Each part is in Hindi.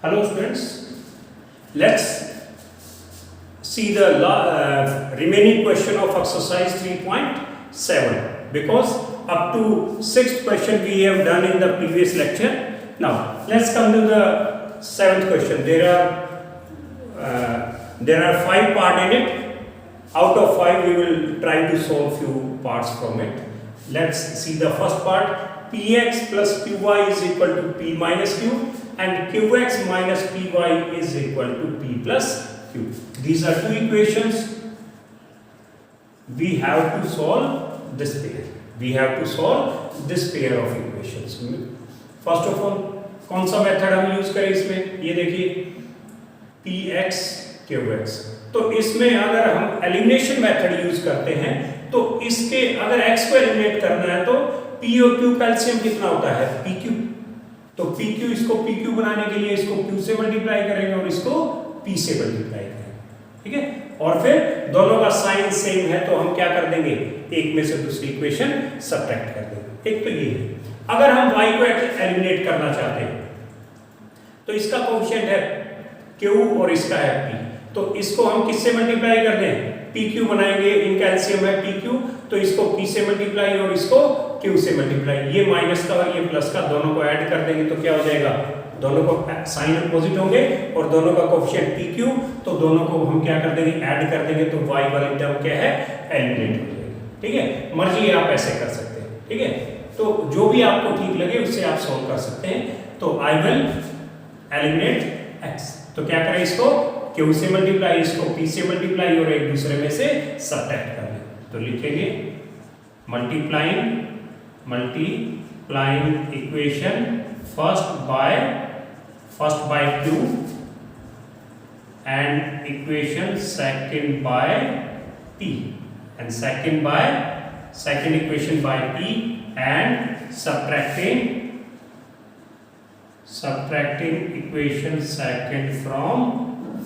Hello students, let's see the remaining question of exercise 3.7 because up to 6th question we have done in the previous lecture. Now let's come to the 7th question. There are 5 parts in it. Out of 5 we will try to solve few parts from it. Let's see the first part. Px plus Qy is equal to P minus Q and Qx minus Py is equal to P plus Q. These are two equations. We have to solve this pair. We have to solve this pair of equations. First of all, कौन सा मेथड हम यूज करें इसमें? ये देखिए Px Qx. तो इसमें अगर हम एलिमिनेशन मेथड यूज करते हैं तो इसके अगर x को एलिमिनेट करना है तो P और Q का एलसीएम कितना होता है? PQ. तो PQ इसको PQ बनाने के लिए इसको Q से मल्टीप्लाई करेंगे और इसको P से मल्टीप्लाई करेंगे, ठीक है? और फिर दोनों का साइन सेम है तो हम क्या कर देंगे? एक में से दूसरी इक्वेशन सब्ट्रैक्ट कर देंगे। एक तो ये है। अगर हम y को एलिमिनेट करना चाहते हैं तो इसका कोएफिशिएंट है Q और इसका है P, तो इसको हम किससे मल्टीप्लाई कर दें? PQ बनाएंगे, इनका एलसीएम है PQ, तो इसको P से मल्टीप्लाई और इसको Q से मल्टीप्लाई। ये माइनस का और ये प्लस का दोनों को ऐड कर देंगे तो क्या हो जाएगा? दोनों को साइन अपोजिट होंगे और दोनों का कोएफिशिएंट PQ, तो दोनों को हम क्या कर देंगे? ऐड कर देंगे तो y वाली टर्म क्या है? एलिमिनेट हो जाएगी, ठीक है? मर्जी आप ऐसे कर सकते हैं, ठीक है? तो जो भी आपको ठीक लगे उससे आप सॉल्व कर सकते हैं। तो I will eliminate x, तो क्या करें? इसको Q से मल्टीप्लाई, इसको P से मल्टीप्लाई और एक दूसरे में से सब्ट्रैक्ट कर लें। तो लिखेंगे multiplying equation first bye Q and equation second by P and second equation by P and subtracting equation second from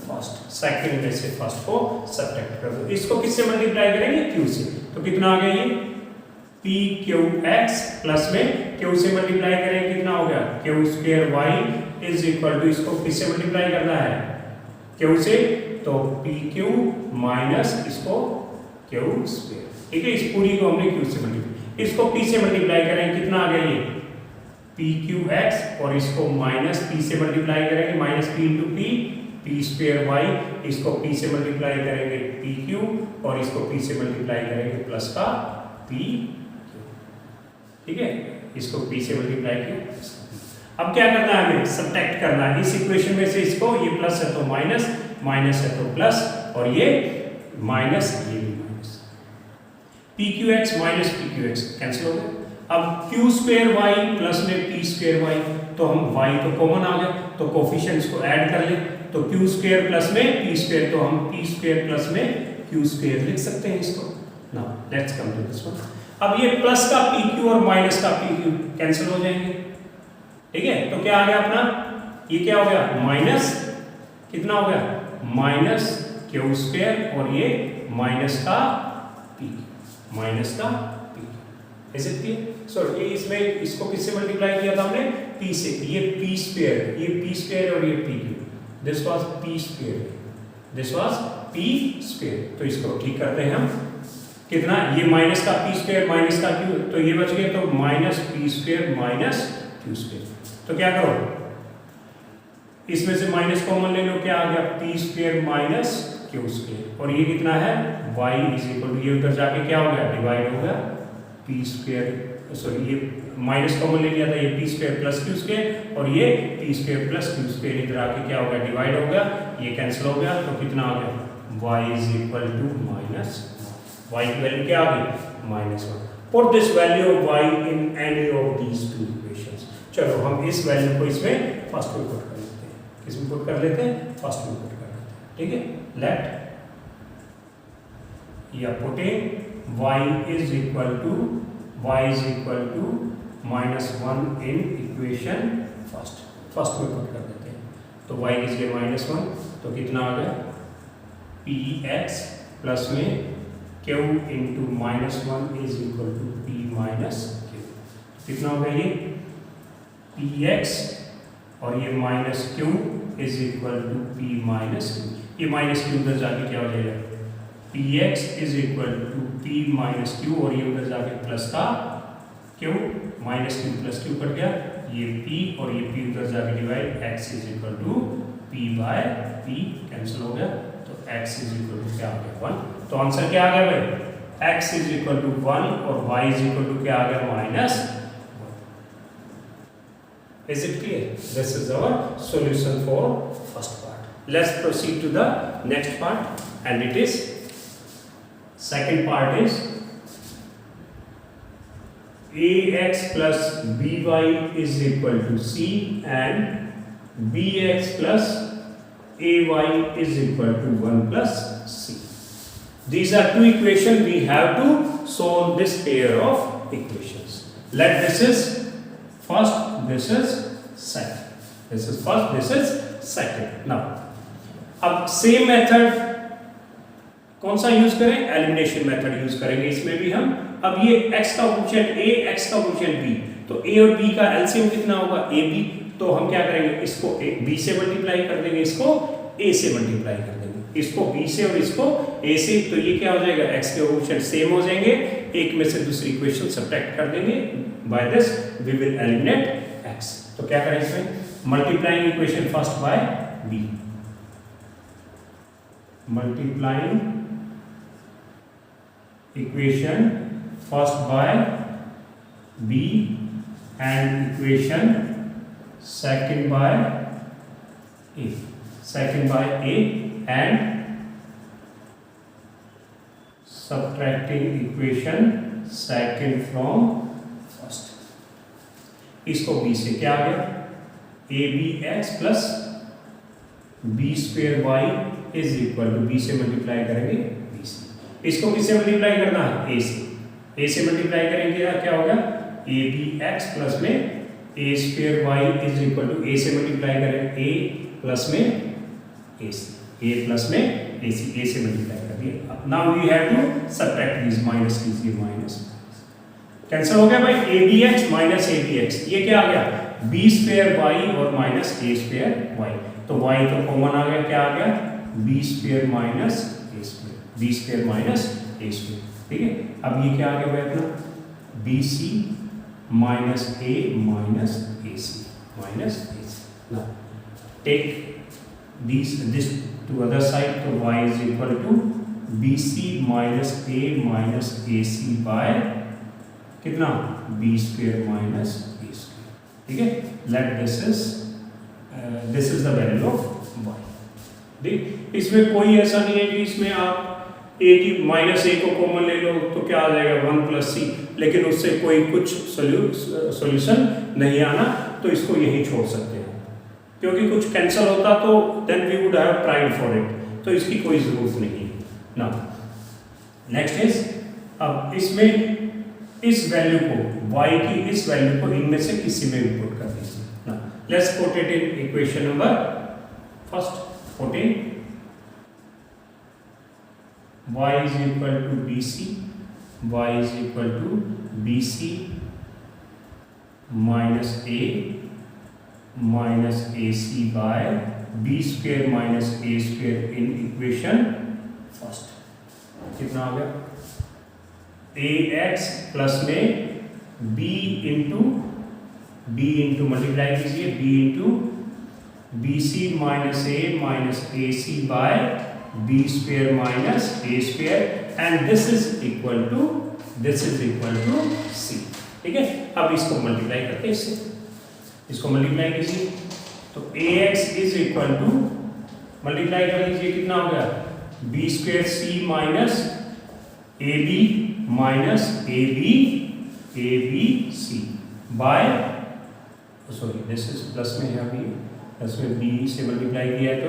first. Second में से फर्स्ट को सब्ट्रैक्ट कर दो। इसको किससे मल्टीप्लाई करेंगे? Q से। तो कितना आ गया ये? PQX प्लस में Q से मल्टीप्लाई करेंगे, कितना हो गया? Q square y is equal to, इसको किससे मल्टीप्लाई करना है? Q से, तो PQ माइनस इसको Q स्क्वायर, ठीक है? इस पूरी को हमने Q से मल्टीप्लाई, इसको P से मल्टीप्लाई करेंगे, कितना आ गया ये? PQX और इसको माइनस P से मल्टीप्लाई करेंगे, minus P into P square y, इसको P से मल्टीप्लाई करेंगे PQ और इसको P से मल्टीप्लाई करेंगे प्लस का PQ, ठीक है? इसको P से मल्टीप्लाई किया। अब क्या करना है? हमें सब्ट्रैक्ट करना है इस इक्वेशन में से इसको, ये प्लस है तो माइनस, माइनस है तो प्लस और ये माइनस, ये भी minus. PQX minus PQX cancel हो गया। अब Q स्क्वायर y प्लस में P स्क्वायर y, तो हम y तो कॉमन आ गया तो कोफिशिएंट्स को ऐड कर ले, तो Q स्क्वायर प्लस में P स्क्वायर, तो हम P स्क्वायर प्लस में Q स्क्वायर लिख सकते हैं इसको। Now let's come to this one. अब ये प्लस का PQ और माइनस का PQ कैंसिल हो जाएंगे, ठीक है? तो क्या आ गया अपना? ये क्या हो गया? माइनस, कितना हो गया? माइनस Q स्क्वायर और ये माइनस का PQ, माइनस का PQ। Is it clear? So ये इसमें इसको किससे मल्टीप्लाई किया था हमने? P से। ये P स्क्वायर, ये P स्क्वायर और ये PQ, this was P square, this was P square. तो इसको ठीक करते हैं हम, कितना? ये माइनस का P स्क्वायर माइनस का Q, तो ये बच गया, तो minus P square minus Q square. तो क्या करो? इसमें से माइनस कॉमन ले लो, क्या आ गया? P square minus Q square और ये कितना है? y इज इक्वल टू, ये उधर जाके क्या हो गया? डिवाइड हो गया P स्क्वायर, सॉरी ये माइनस कॉमन ले लिया था, ये P square plus Q square और ये P square plus Q square इधर आके क्या हो गया? डिवाइड हो गया, ये कैंसिल हो गया, तो कितना आ गया? y is equal to minus, y की वैल्यू क्या आ गई? Minus 1। Put this value of y in any of these two equations. चलो हम इस वैल्यू को इसमें फर्स्ट में पुट कर लेते हैं। किसमें पुट कर लेते हैं? फर्स्ट में पुट कर लेते हैं, ठीक है? लेट या putting y is equal to minus 1 in equation first में पुट कर देते हैं, तो y इज गया माइनस 1, तो कितना आ गया? Px प्लस में Q into minus 1 is equal to P minus Q, कितना हो गया ये? Px और ये minus Q is equal to P minus Q, ये माइनस क्यू उधर जाके क्या हो जाएगा, P X is equal to P minus Q, और ये उधर जाके प्लस का Q, minus Q plus Q cut गया, ये p और ये p उधर जाके divide, x is equal to p by p cancel हो गया, तो x इज इक्वल टू क्या आ गया 1। तो आंसर क्या आ गया भाई, x इज इक्वल टू 1 और y इज इक्वल टू क्या आ गया minus 1। Is it clear? This is our solution for first part. Let's proceed to the next part and it is second part is ax plus by is equal to c and bx plus ay is equal to 1 plus c. These are two equations. We have to solve this pair of equations. Let this is first, this is second. This is first, this is second. Now, अब same method कौन सा यूज करें, एलिमिनेशन मेथड यूज करेंगे इसमें भी हम। अब ये x का कोएफिशिएंट a, x का कोएफिशिएंट b, तो a और b का एलसीएम कितना होगा ab, तो हम क्या करेंगे, इसको b से मल्टीप्लाई कर देंगे, इसको a से मल्टीप्लाई कर देंगे, इसको b से और इसको a से, तो ये क्या हो जाएगा, x के कोएफिशिएंट सेम हो जाएंगे, एक में से दूसरी इक्वेशन सब्ट्रैक्ट कर देंगे, by this we will eliminate x। तो क्या करें इसमें, multiplying equation first by b, multiplying equation first by b and equation second by a, and subtracting equation second from first। इसको b से क्या आ गया, abx plus b square y is equal to b से मल्टीप्लाई करेंगे b से, इसको किससे मल्टीप्लाई करना है, a से मल्टीप्लाई करेंगे क्या होगा, ए बी एक्स प्लस में a square y is equal to, a से मल्टीप्लाई करें a प्लस में a से, a प्लस में a से मल्टीप्लाई कर दिया। Now we have to subtract this, minus कीजिए, माइनस कैंसिल हो गया भाई, a b x minus a b x, ये क्या आ गया, बी स्क्वायर वाई और माइनस ए स्क्वायर वाई, तो वाई तो कॉमन आ गया, क्या आ गया, बी स्क्वायर माइनस ए स्क्वायर, बी स्क्वायर माइनस ए स्क्वायर, ठीक है। अब ये क्या आ गया भाई अपना, B C minus A C minus A C. Now take this to other side, तो y is equal to B C minus A C by कितना, बी स्क्वायर माइनस ए स्क्वायर, ठीक है। Let this is the value of y। ठीक, इसमें कोई ऐसा नहीं है कि इसमें आप a की माइनस ए को कॉमन ले लो तो क्या आ जाएगा 1 प्लस सी, लेकिन उससे कोई कुछ सॉल्यूशन नहीं आना, तो इसको यही छोड़ सकते हैं, क्योंकि कुछ कैंसिल होता तो then we would have tried for it, तो इसकी कोई जरूरत नहीं है ना। नेक्स्ट इज, अब इसमें इस वैल्यू को, y की इस वैल्यू को इनमें से किसी में भी पुट कर दीजिए ना। Let's put it in equation number first, put in y is equal to bc, y is equal to bc minus ac by b square minus a square in equation first। कितना आ गया, ax प्लस में b इंटू मल्टीप्लाई कीजिए, b into bc minus ac by b square minus a square and this is equal to c, ठीक है। अब इसको मल्टीप्लाई करते हैं, इसको मल्टीप्लाई कीजिए, तो ax is equal to, multiply कर लीजिए, कितना हो गया, b square c minus ab c by, sorry this is plus में है, अभी प्लस में b से मल्टीप्लाई किया है तो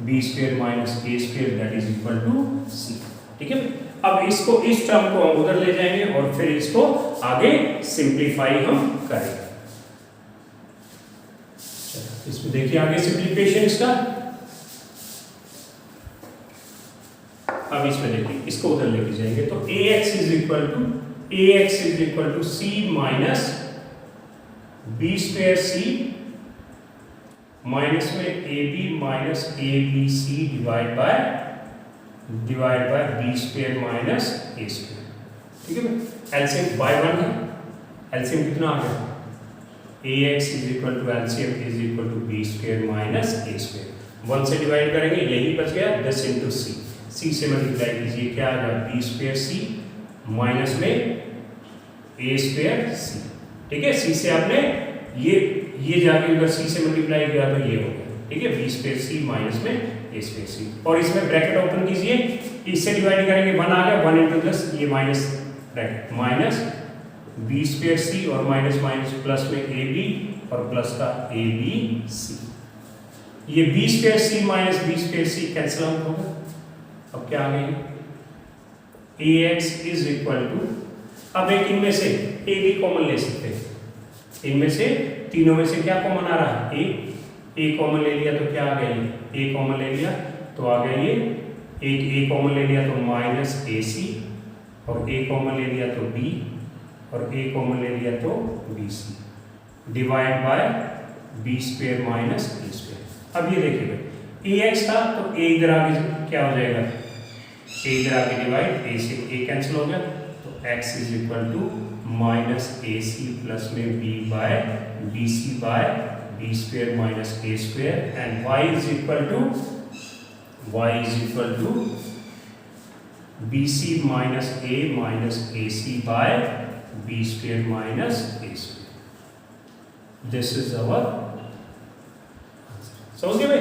b square minus A square that is equal to c, ठीक है। अब इसको, इस टर्म को हम उधर ले जाएंगे और फिर इसको आगे सिंप्लीफाई हम करेंगे। इसमें देखिए आगे सिंप्लीफिकेशन इसका, अब इसमें देखिए इसको उधर लेके जाएंगे, तो ax is equal to c minus B square c minus में a b minus a B C divide by B square minus A square. ठीक है भाई, एलसीएम बाय 1 है, एलसीएम कितना आ गया, a x is equal to LCM is equal to b square minus A square. 1 से डिवाइड करेंगे, यही बच गया 10 इंटू सी, सी से मल्टीप्लाई कीजिए, क्या आ गया बी स्क्वायर सी माइनस में ए स्क्वायर सी। ठीक है, सी से आपने ये जाके अगर सी से मल्टीप्लाई किया तो ये हो गया। ठीक है, बी स्क्वायर सी माइनस में ए स्क्वायर सी, और इसमें ब्रैकेट ओपन कीजिए, इससे डिवाइड करेंगे 1 आ गया, 1 इंटू 10 ये minus bracket minus B square c और माइनस माइनस प्लस में ए बी और प्लस का ए बी सी। ये B square C minus B square C cancel out होगा। अब क्या आ गई A x is equal to, अब एक इनमें से ए बी कॉमन ले सकते हैं, इनमें से तीनों में से क्या कॉमन आ रहा है, ए कॉमन ले लिया तो क्या आ गया, ए कॉमन ले लिया तो आ गया ये, एक ए कॉमन ले लिया तो माइनस ए सी, और ए कॉमन ले लिया तो बी, और ए कॉमन ले लिया तो B C, divide by B square minus A square. अब ये देखिए ए एक्स था तो ए इधर आगे क्या हो जाएगा, ए इधर आगे डिवाइड, ए से ए कैंसिल हो गया, तो x is equal to minus A c plus में b by b c by B square minus A square, and y is equal to B C minus A C by B square minus A square. This is our, समझिए भाई,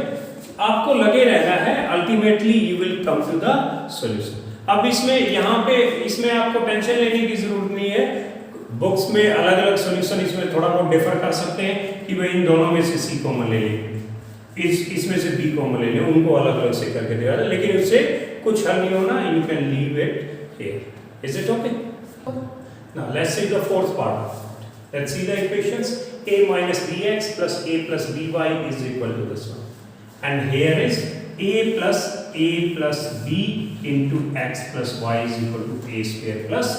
आपको लगे रहना है, ultimately you will come to the solution. अब इसमें यहाँ पे इसमें आपको टेंशन लेने की जरूरत नहीं है, बुक्स में अलग अलग सॉल्यूशन इसमें थोड़ा बहुत डिफर कर सकते हैं कि भाई इन दोनों में से सी कॉमन ले लें, इसमें से बी कॉमन ले लें, उनको अलग अलग से करके दिया था, लेकिन उससे कुछ हल नहीं होना, you can leave it here. Is it okay? Now let's see the fourth part, let's see the equations a minus bx plus a plus by is equal to this one, and here is a plus b into x plus y is equal to a square plus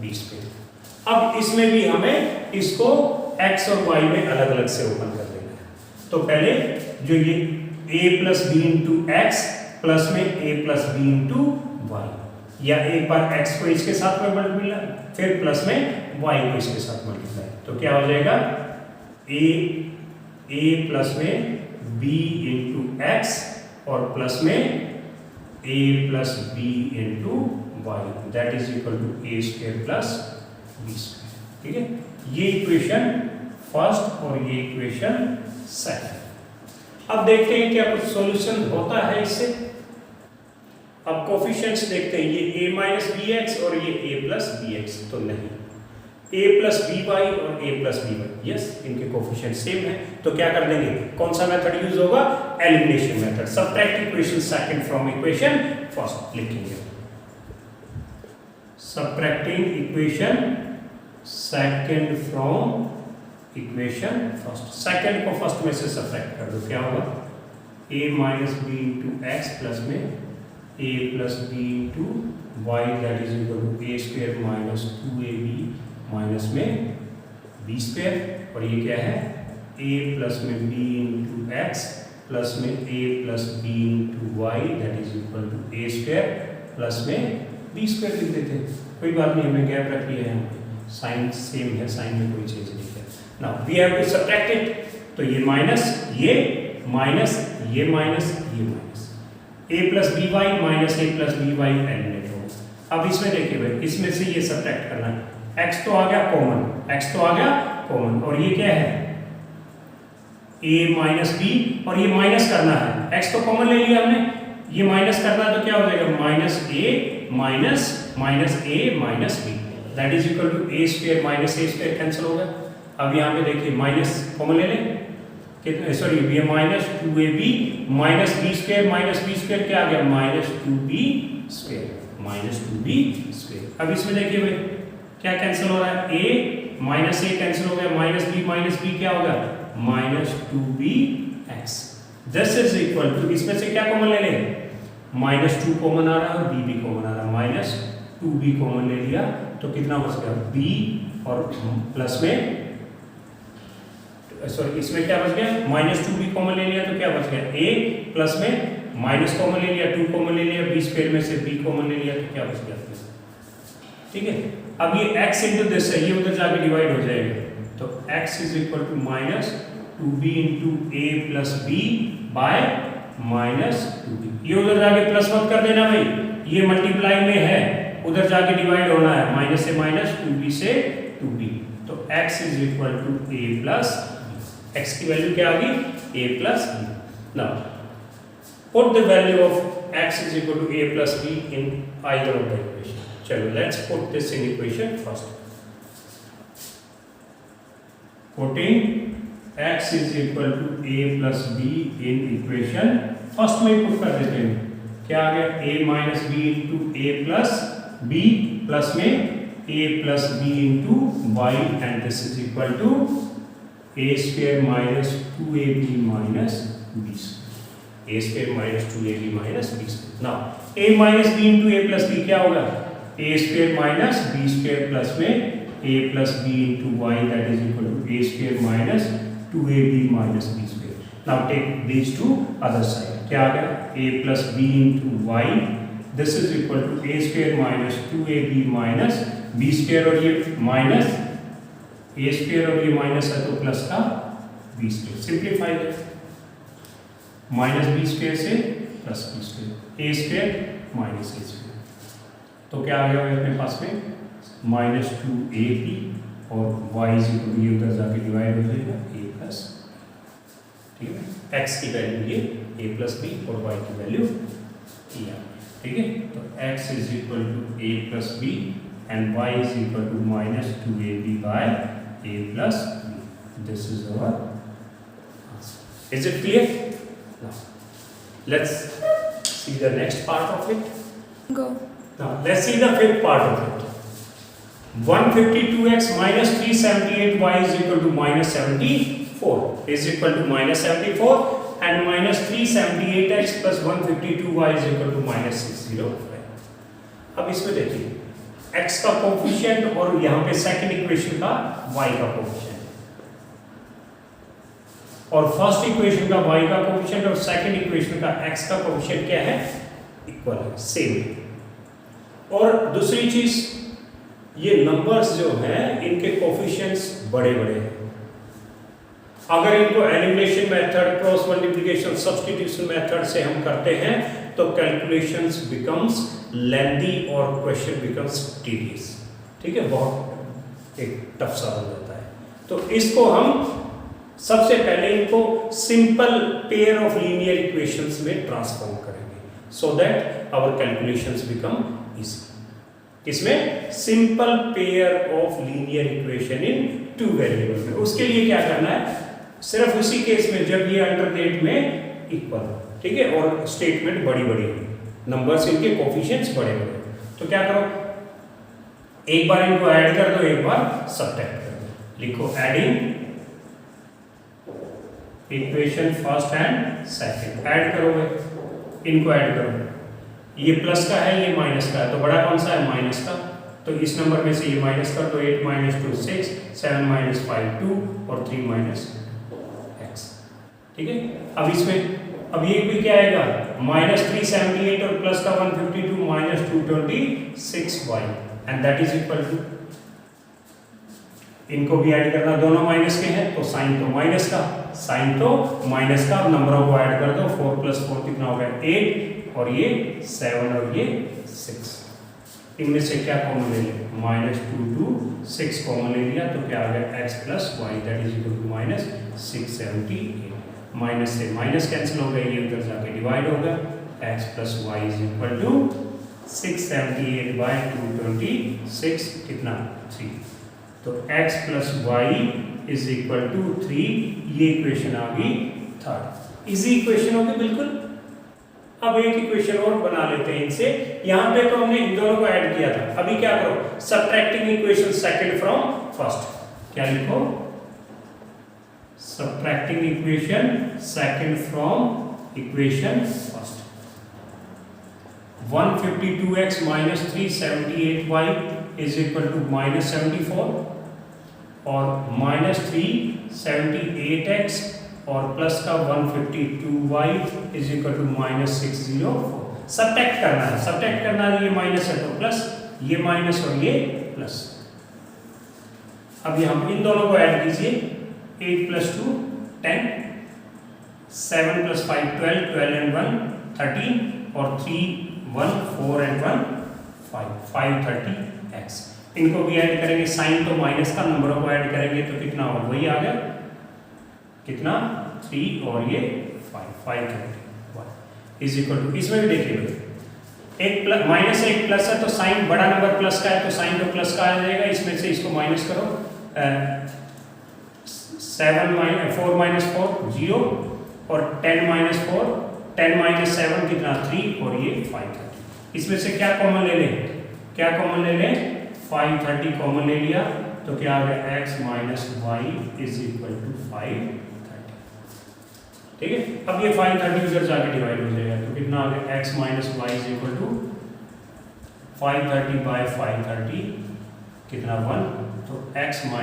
b square। अब इसमें भी हमें इसको x और y में अलग अलग से ओपन कर देना है। तो पहले जो ये a plus b into x plus में a plus b into y, या एक बार x को इसके साथ में मल्टीप्लाई, फिर प्लस में y को इसके साथ मल्टीप्लाई, तो क्या हो जाएगा a प्लस में b इंटू एक्स और प्लस में a plus b into Y, that is equal to a square plus b square. ठीक है, ये इक्वेशन फर्स्ट और ये इक्वेशन सेकंड। अब देखते हैं क्या कुछ सॉल्यूशन होता है इससे। अब कोफिशिएंट्स देखते हैं, ये a माइनस बी एक्स और ये a प्लस बी एक्स, तो नहीं, a प्लस बी वाई और a plus B y, yes, इनके कोफिशिएंट सेम है, तो क्या कर देंगे, कौन सा मेथड यूज होगा, elimination method, subtract equation second from equation first लिखेंगे, subtracting equation second from equation first, second को फर्स्ट में से सब्ट्रैक्ट कर दो, क्या होगा, a minus b into x plus में a plus b into Y, that is equal to a square minus 2ab minus में बी स्क्वायर, और ये क्या है, a प्लस में b इंटू एक्स प्लस में a plus b into Y, that is equal to a square plus में b स्क्वायर लिख देते हैं, कोई बात नहीं, हमने गैप रख लिया है, यहाँ पे साइन सेम है, साइन में कोई चेंज नहीं है। Now we have to subtract it, तो ये माइनस ये माइनस ये माइनस ये minus, a plus B Y minus a plus B Y eliminate हो। अब इसमें देखिए भाई, इसमें से ये सब्ट्रैक्ट करना है, x तो आ गया कॉमन, x तो आ गया कॉमन, और ये क्या है a माइनस बी, और ये माइनस करना है, x तो कॉमन ले लिया हमने, ये माइनस करना है तो क्या हो जाएगा, minus a minus a minus b, that is equal to a square minus a square cancel हो गया। अब यहाँ पे देखिए माइनस कॉमन ले लें, कितने, सॉरी ये minus 2ab minus b square क्या आ गया, माइनस 2b स्क्वायर। अब इसमें देखिए भाई क्या कैंसिल हो रहा है, a माइनस a कैंसिल हो गया, माइनस b क्या होगा, minus 2bx, this is equal to, इसमें से क्या कॉमन ले लें, माइनस 2 कॉमन आ रहा है और b भी कॉमन आ रहा है, माइनस 2b कॉमन ले लिया तो कितना बच गया, b और प्लस में सॉरी इसमें क्या बच गया, माइनस 2b कॉमन ले लिया तो क्या बच गया, a प्लस में माइनस कॉमन ले लिया, 2 कॉमन ले लिया, b स्क्वायर में से b कॉमन ले लिया तो क्या बच गया, ठीक है। अब ये x इंटू दिस है, ये उधर जाके डिवाइड हो जाएगा, तो x is equal to minus 2b into a plus b by minus 2b। ये उधर जाके प्लस मत कर देना भाई, ये मल्टीप्लाई में है, उधर जाके डिवाइड होना है, माइनस से माइनस 2b से 2b, तो x is equal to a plus b। x की वैल्यू क्या आ गई, a plus b। Now put the value of x is equal to a plus b in either of the equation. चलो let's put this in equation first. Putting x is equal to a plus b in equation first में पुट कर देते हैं, क्या आ गया, a minus b into a plus b plus में a plus b into y and this is equal to a square minus 2ab minus b square, a square minus 2ab minus b square. Now a minus b into a plus b क्या होगा, a square minus b square plus में a plus b into y that is equal to a square minus 2ab minus b square. Now take these two other side, क्या आ गया, a plus b into y this is equal to a square minus 2ab minus b square, और ये माइनस a स्क्वायर और ये माइनस है तो प्लस का b स्क्वायर, सिंप्लीफाई है, माइनस b स्क्वायर से plus b square, a square minus a square, तो क्या आ गया अपने पास में माइनस 2ab और y इज इक्वल टू ये उधर जाके डिवाइड हो जाएगा a प्लस, ठीक है, x की वैल्यू ये a प्लस b और y की वैल्यू ये, ठीक है। तो x is equal to a plus b and y is equal to minus 2ab by a plus b। This is our answer. Is it clear? Now let's see the next part of it. Go. Now let's see the fifth part of it. 152x minus 378y is equal to minus 74 is equal to minus 74 and minus 378x plus 152y is equal to minus 605. अब इसमें देखिए x का कोफिशिएंट और यहाँ पे सेकंड इक्वेशन का y का कोफिशिएंट, और फर्स्ट इक्वेशन का y का कोफिशिएंट और सेकंड इक्वेशन का x का कोफिशिएंट क्या है, इक्वल है, सेम है। और दूसरी चीज ये नंबर्स जो हैं इनके कोफिशिएंट्स बड़े बड़े हैं, अगर इनको elimination method, cross multiplication, substitution method से हम करते हैं तो कैलकुलेशंस बिकम्स लेंथी और क्वेश्चन बिकम्स टीडियस, ठीक है, बहुत एक टफ सा हो जाता है। तो इसको हम सबसे पहले इनको simple pair of linear equations में ट्रांसफॉर्म करेंगे so that our calculations become easy. इसमें simple pair of linear equation in two variable में, उसके लिए क्या करना है, सिर्फ उसी केस में जब ये अल्टरनेट में इक्वल, ठीक है, और स्टेटमेंट बड़ी बड़ी हो, नंबर्स इनके कोफिशिएंट्स बड़े बड़े, तो क्या करो, एक बार इनको ऐड कर दो, एक बार सब्ट्रैक्ट कर दो। लिखो adding equation first and second, add करोगे, इनको ऐड करो, ये प्लस का है, ये माइनस का है, तो बड़ा कौन सा है, माइनस का, तो इस नंबर में से ये माइनस कर दो, 8 माइनस 2 6, 7 माइनस 5 2 और 3 माइनस x, ठीक है। अब इसमें अब ये भी क्या आएगा, माइनस 378 और प्लस का 152 minus 226y and that is equal to, इनको भी ऐड करना, दोनों माइनस के हैं तो साइन तो माइनस का, साइन तो माइनस का, नंबरों को ऐड कर दो, 4 प्लस 4 कितना हो गया 8 और ये 7 और ये 6, इनमें से क्या कॉमन ले लिया, माइनस 2 2 6 कॉमन ले लिया तो क्या आ गया x plus Y that is equal to minus 678, minus से माइनस कैंसिल हो गया, ये उधर जाके डिवाइड होगा, x plus Y is equal to 678 by 226 कितना 3, तो x plus Y is equal to 3, ये इक्वेशन आ गई थर्ड, इजी इक्वेशन होगी बिल्कुल। अब एक इक्वेशन और बना लेते हैं इनसे, यहां पे तो हमने इन दोनों को ऐड किया था, अभी क्या करो, subtracting equation second from first, क्या लिखो, subtracting equation second from equation first, 152x minus 378y is equal to minus 74 और माइनस 3 78x और प्लस का 152y is equal to minus 604। Subtract करना है, सब्ट्रैक्ट करना है, ये माइनस है तो प्लस, ये माइनस और ये प्लस। अब ये हम इन दोनों को ऐड कीजिए, 8 + 2 10, 7 + 5 12, 12 and 1 13 और 3 1 4 and 1 5, 530x। इनको भी ऐड करेंगे, साइन तो माइनस का, नंबरों को ऐड करेंगे तो कितना होगा, वही आ गया कितना 3 और ये 5, 530 इज इक्वल टू, इसमें भी देखिए भाई एक प्लस माइनस है, एक प्लस है, तो साइन बड़ा नंबर प्लस का है तो साइन तो प्लस का आ जाएगा, इसमें से इसको माइनस करो, 4 - 4 0 और 10 - 4 10 - 7 कितना 3 और ये 530। इसमें से क्या कॉमन ले लें, क्या कॉमन ले लें, 530 कॉमन ले लिया तो क्या आ गया, x - y is equal to 530। ठीक है, अब ये 530 उधर जाके डिवाइड हो जाएगा तो कितना आ गया, x - y is equal to 530 by 530 कितना 1, तो x - y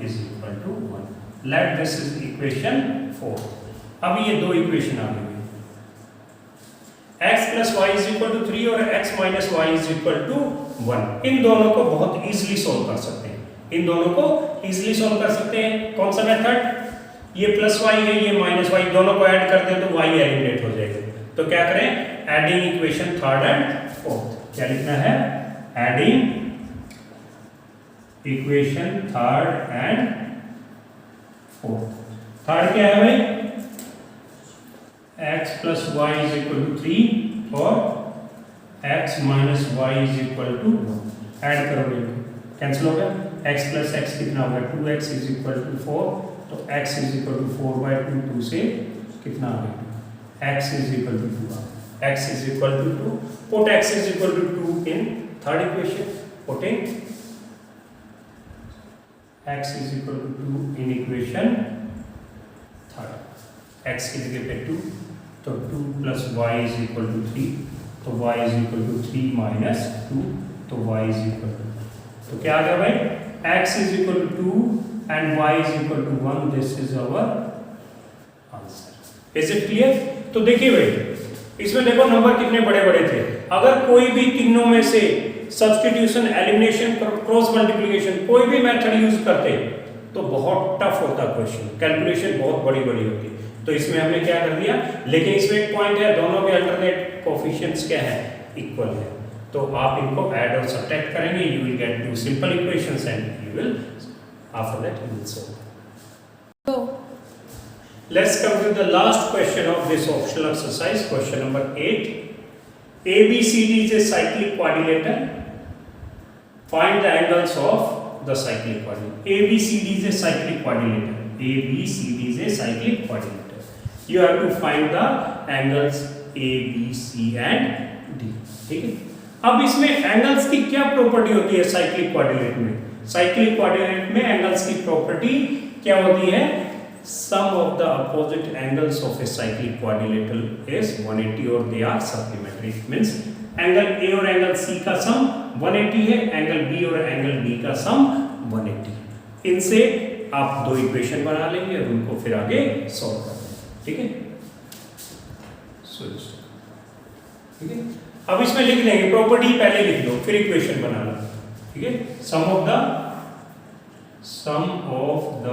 is equal to 1। Let this is equation 4। अब ये दो इक्वेशन आ गई, x + y is equal to 3 और x - y is equal to 1। इन दोनों को बहुत इजीली सॉल्व कर सकते हैं, इन दोनों को इजीली सॉल्व कर सकते हैं। कौन सा मेथड, ये प्लस y है, ये माइनस y, दोनों को ऐड कर दें तो y एलिमिनेट हो जाएगा। तो क्या करें, adding equation 3rd and 4th, क्या लिखना है, adding equation 3rd and 4th। Third क्या है भाई, x + y is equal to 3 और x - y is equal to 1। Add करोगे कैंसिल हो गया, x + x कितना होगा, 2x इज इक्वल टू 4, तो x इज इक्वल टू 4/2, 2 से कितना आ गया, x is equal to 2, x is equal to 2, put x is equal to 2 in third equation, putting x is equal to 2 in equation third, x की जगह पे 2, तो 2 + y इज इक्वल टू 3, तो y इज इक्वल टू 3 - 2, तो y इज इक्वल टू, तो क्या आ गया भाई, x is equal to 2 and y is equal to 1, this is our answer. Is it clear? तो देखिए भाई, इसमें देखो नंबर कितने बड़े बड़े थे, अगर कोई भी तीनों में से सब्स्टिट्यूशन, एलिमिनेशन, क्रॉस मल्टीप्लिकेशन कोई भी मेथड यूज करते तो बहुत टफ होता क्वेश्चन, कैलकुलेशन बहुत बड़ी बड़ी होती। तो इसमें हमने क्या कर दिया, लेकिन इसमें एक पॉइंट है, दोनों के अल्टरनेट कोफिशिएंट्स क्या है, इक्वल है, तो आप इनको ऐड और सब्ट्रैक्ट करेंगे, you will get two simple equations and you will after that you will solve. So let's come to the last question of this optional exercise, question number 8. ABCD is a cyclic quadrilateral. Find the angles of the cyclic quadrilateral. ABCD is a cyclic quadrilateral. ABCD is a cyclic quadrilateral. You have to find the angles A, B, C and D. ठीक है, अब इसमें एंगल्स की क्या प्रॉपर्टी होती है साइक्लिक क्वाड्रिलेटरल में, साइक्लिक क्वाड्रिलेटरल में एंगल्स की प्रॉपर्टी क्या होती है, sum of the opposite angles of a cyclic quadrilateral is 180 और they are supplementary, means angle a और एंगल सी का सम 180 है, एंगल बी और एंगल बी का सम 180। इनसे आप दो इक्वेशन बना लेंगे और उनको फिर आगे सॉल्व कर देंगे। ठीक है, ठीक है, अब इसमें लिख लेंगे प्रॉपर्टी, पहले लिख लो फिर इक्वेशन बना लो। ठीक है, sum of the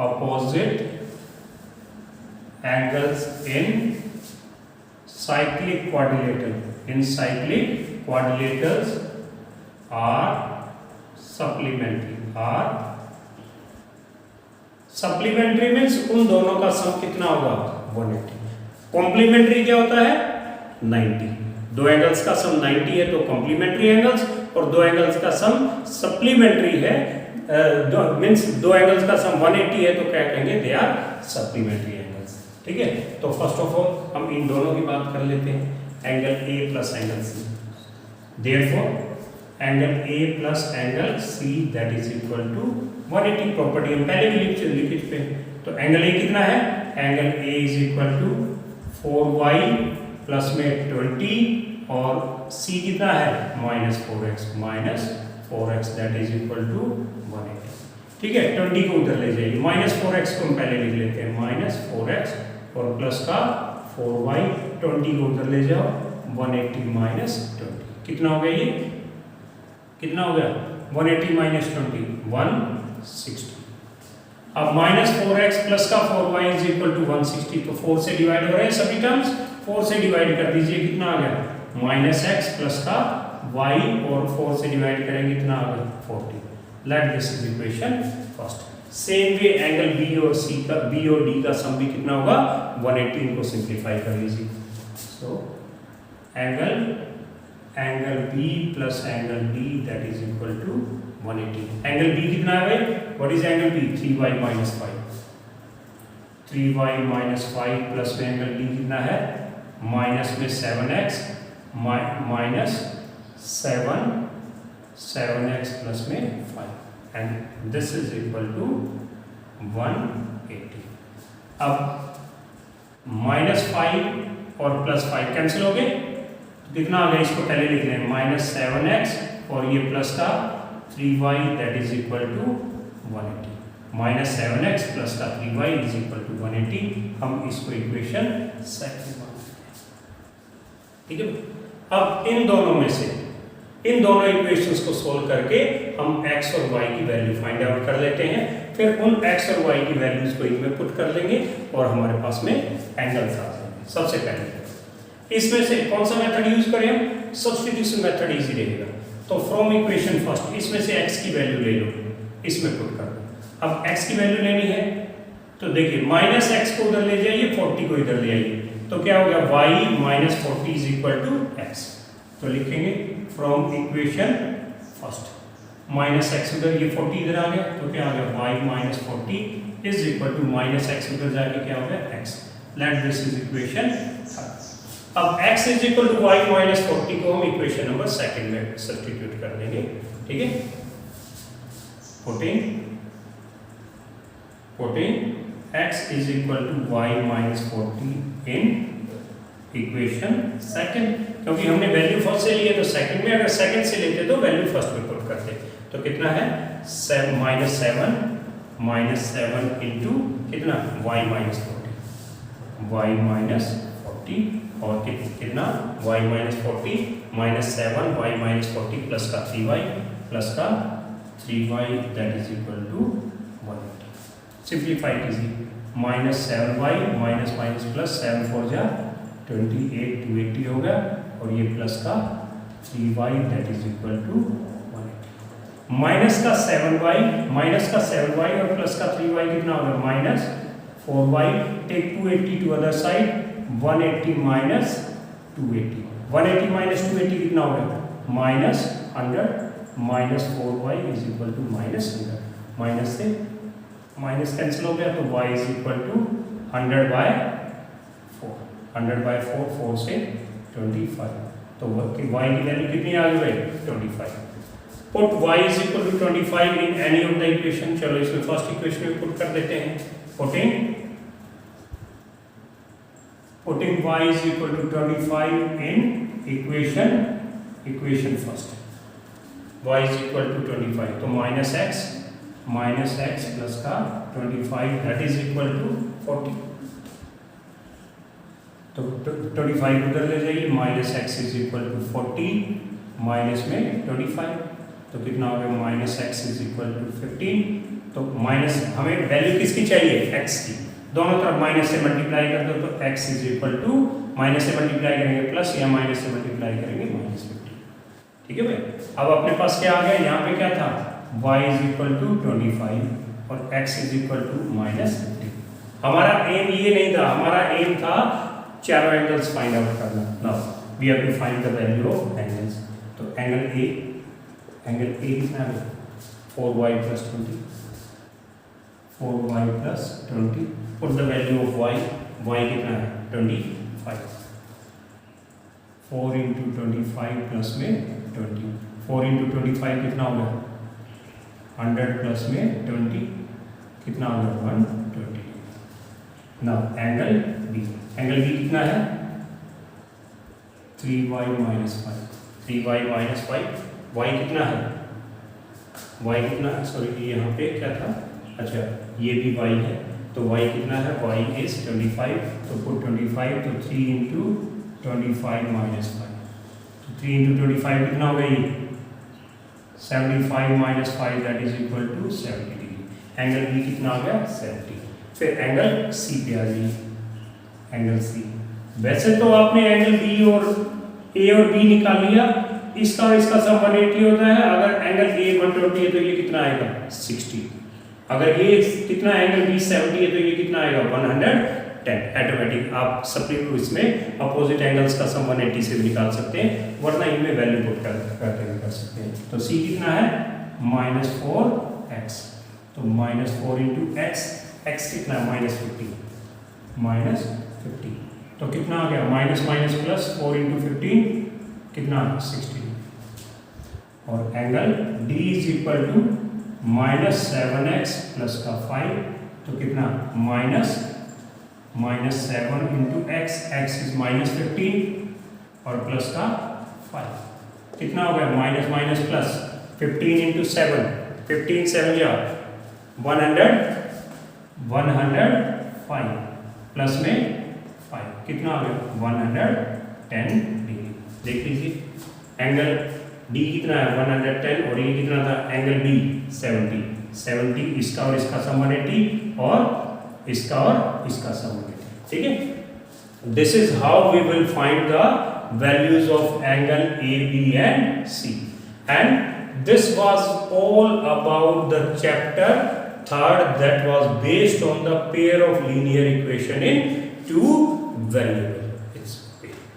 opposite angles in cyclic quadrilateral, in cyclic quadrilaterals are supplementary, supplementary means उन दोनों का सम कितना होगा 180। कॉम्प्लीमेंट्री क्या होता है 90, दो एंगल्स का सम 90 है तो कॉम्प्लीमेंट्री एंगल्स, और दो एंगल्स का सम सप्लीमेंट्री है, मींस दो एंगल्स का सम 180 है तो क्या कहेंगे, दे आर सप्लीमेंट्री एंगल्स। ठीक है, तो फर्स्ट ऑफ ऑल हम इन दोनों की बात कर लेते हैं, angle A plus angle C, therefore angle A plus angle C that is equal to 180। Property हम पहले भी लिख चुके हैं, तो एंगल ए कितना है, angle A is equal to 4y plus में 20 और सी कितना है -4x that is equal to 180। ठीक है, 20 को उधर ले जाइए, -4x को हम पहले लिख लेते हैं, -4x और प्लस का 4y, 20 को उधर ले जाओ, 180 -20, कितना हो गया ये, कितना हो गया 180 -20, 160। अब -4x प्लस का 4y इज इक्वल टू 160, तो 4 से डिवाइड हो रहे हैं सभी टर्म्स, 4 से डिवाइड कर दीजिए, कितना आ गया -x प्लस का y और 4 से डिवाइड करेंगे कितना आ गया 40। Let this is equation first. Same way angle B और सी का, बी और डी का सम भी कितना होगा 180, को सिंप्लीफाई कर लीजिए। So angle B plus angle D that is equal to 180। Angle B कितना है भाई, what is angle B, 3y - 5, 3y - 5 plus में एंगल डी कितना है, माइनस में 7x माइनस 7x प्लस में 5 and this is equal to 180। अब -5 और +5 कैंसिल हो गए, कितना आ गया, इसको पहले लिख लें, -7x और ये प्लस का 3y that is equal to 180, -7x plus का 3y इज इक्वल टू 180। हम इसको इक्वेशन सेकंड मानते हैं, ठीक है। अब इन दोनों में से, इन दोनों इक्वेशंस को सोल्व करके हम x और y की वैल्यू फाइंड आउट कर लेते हैं, फिर उन x और y की वैल्यूज को इनमें पुट कर लेंगे और हमारे पास में एंगल्स आ जाएंगे। सबसे पहले इसमें से कौन सा मेथड यूज करें हम, सब्स्टिट्यूशन मेथड इजी रहेगा। तो फ्रॉम इक्वेशन फर्स्ट इसमें से x की वैल्यू ले लो, इसमें पुट कर दो। अब x की वैल्यू लेनी है तो देखिए -x को उधर ले जाइए, 40 को इधर ले आइए, तो क्या हो गया y - 40 is equal to x। तो लिखेंगे फ्रॉम इक्वेशन फर्स्ट, -x उधर, ये 40 इधर आ गया, तो क्या आ गया y - 40 is equal to -x उधर जाके क्या हो गया x। Let this is equation third. अब x is equal to y - 40 को हम इक्वेशन नंबर सेकंड में सब्स्टिट्यूट कर देंगे, ठीक है। Putting x is equal to y - 40 in equation second, क्योंकि हमने वैल्यू फर्स्ट से लिए तो सेकंड में, अगर सेकंड से लेते तो वैल्यू फर्स्ट में पुट करते। तो कितना है -7 इंटू कितना y - 40 और कितना y - 40 -7 y - 40 प्लस का 3y प्लस का 3y that is equal to 180। Simplify कीजिए, -7y माइनस प्लस 7 4 जा 28 280 होगा और ये प्लस का 3y that is equal to 180। Minus का 7y और प्लस का 3y कितना होगा -4y, take 280 to other side, 180 minus 280, 180 minus 280 कितना होगा -100 -4y इज इक्वल टू -100, माइनस से माइनस कैंसिल हो गया तो y इज इक्वल टू 100/4, 100/4, 4 से 25, तो y की वैल्यू कितनी आ गई भाई 25। Put y is equal to 25 in any of the equation. चलो इसमें फर्स्ट इक्वेशन में पुट कर देते हैं, putting y is equal to 25 in equation first, y is equal to 25, तो -x प्लस का 25 दैट इज इक्वल टू 40, तो 25 उधर ले जाइए, -x is equal to 40 minus में 25, तो कितना हो गया -x इज इक्वल टू 15। तो माइनस हमें वैल्यू किसकी चाहिए x की, दोनों तरफ माइनस से मल्टीप्लाई कर दो तो x is equal to minus से मल्टीप्लाई करेंगे प्लस या माइनस से मल्टीप्लाई करेंगे -15, ठीक है भाई। अब अपने पास क्या आ गया, यहाँ पे क्या था y इज इक्वल टू 25 और x इज इक्वल टू -15। हमारा एम ये नहीं था, हमारा एम था चारों एंगल्स फाइंड आउट करना। Now we have to find the value of angles. तो एंगल ए कितना है 4y + 20, 4y + 20, put the value of y कितना है 25, 4 × 25 प्लस में 20, 4 × 25 कितना हो गया 100 प्लस में 20 कितना हो गया 120। नाउ एंगल बी कितना है 3y - 5, 3y - 5, y कितना है y कितना, सॉरी ये यहाँ पे क्या था, अच्छा ये भी y है, तो y कितना है, y इज 25, तो पुट 25, तो 3 इंटू 25 माइनस 5, तो 3 इंटू 25 कितना हो गई, 75 minus 5 that is equal to 70 degree. Angle B कितना हो गया, 70। फिर एंगल सी पे आ जाइए, एंगल सी। वैसे तो आपने एंगल बी और ए और बी निकाल लिया, इसका और इसका सम 180 होता है। अगर एंगल ए 120 है तो ये कितना आएगा, 60। अगर ये कितना एंगल बी 70 है तो ये कितना आएगा, 110। ऑटोमेटिक आप सप्लीमेंट इसमें अपोजिट एंगल्स का सम 180 से भी निकाल सकते हैं, वरना इनमें वैल्यू पुट करके भी कर सकते हैं। तो सी कितना है, -4x, तो -4 इंटू एक्स, एक्स कितना है, -50, -50, तो कितना आ गया, माइनस माइनस प्लस 4 इंटू 15 कितना, 60। और angle D is equal to -7x plus का 5, तो कितना, -7 इंटू एक्स, एक्स इज -15 और प्लस का 5, कितना हो गया, माइनस माइनस प्लस 15 इंटू 7, 15 7 या 105 प्लस में 5 कितना आ गया, 110 डिग्री। देख लीजिए एंगल डी कितना है, 110, और ये कितना था, एंगल बी 70, इसका और इसका सम 180 और इसका और इसका सम 180, ठीक है। This is how we will find the values of angle A B and C. And this was all about the chapter 3rd that was based on the pair of linear equation in two variables.